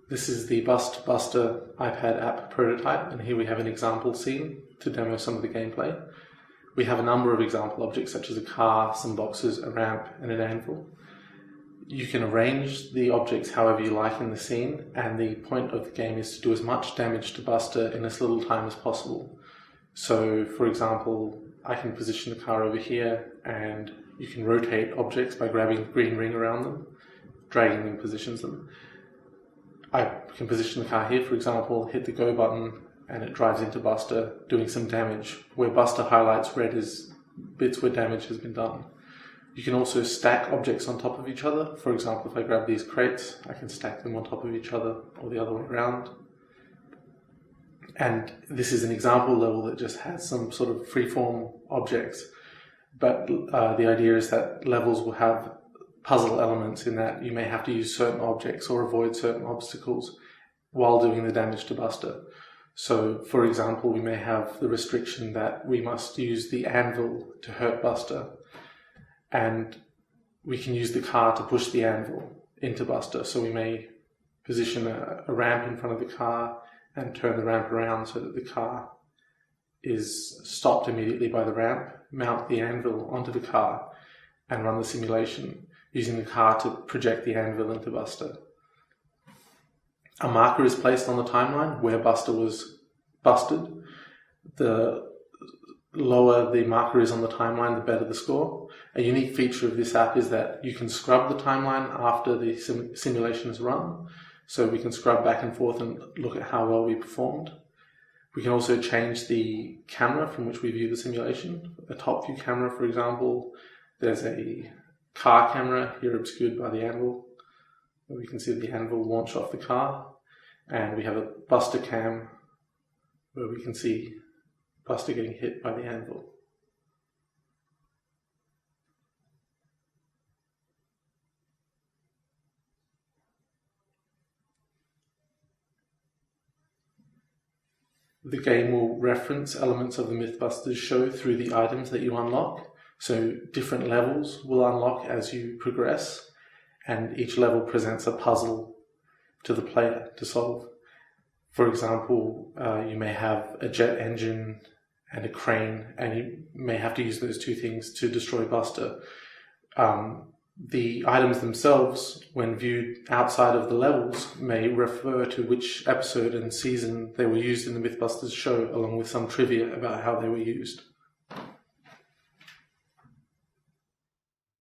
This is the Bust Buster iPad app prototype, and here we have an example scene to demo some of the gameplay. We have a number of example objects such as a car, some boxes, a ramp, and an anvil. You can arrange the objects however you like in the scene, and the point of the game is to do as much damage to Buster in as little time as possible. So, for example, I can position the car over here, and you can rotate objects by grabbing the green ring around them, dragging them positions them. I can position the car here, for example, hit the go button, and it drives into Buster, doing some damage. Where Buster highlights red is bits where damage has been done. You can also stack objects on top of each other. For example, if I grab these crates, I can stack them on top of each other, or the other way around. And this is an example level that just has some sort of freeform objects. But the idea is that levels will have puzzle elements in that you may have to use certain objects or avoid certain obstacles while doing the damage to Buster. So, for example, we may have the restriction that we must use the anvil to hurt Buster, and we can use the car to push the anvil into Buster. So we may position a ramp in front of the car and turn the ramp around so that the car is stopped immediately by the ramp, mount the anvil onto the car, and run the simulation using the car to project the anvil into Buster. A marker is placed on the timeline where Buster was busted. The lower the marker is on the timeline, the better the score. A unique feature of this app is that you can scrub the timeline after the simulation is run. So we can scrub back and forth and look at how well we performed. We can also change the camera from which we view the simulation. A top view camera, for example, there's a car camera here obscured by the anvil, where we can see the anvil launch off the car. And we have a Buster cam where we can see Buster getting hit by the anvil. The game will reference elements of the Mythbusters show through the items that you unlock. So different levels will unlock as you progress, and each level presents a puzzle to the player to solve. For example, you may have a jet engine and a crane, and you may have to use those two things to destroy Buster. The items themselves, when viewed outside of the levels, may refer to which episode and season they were used in the Mythbusters show, along with some trivia about how they were used.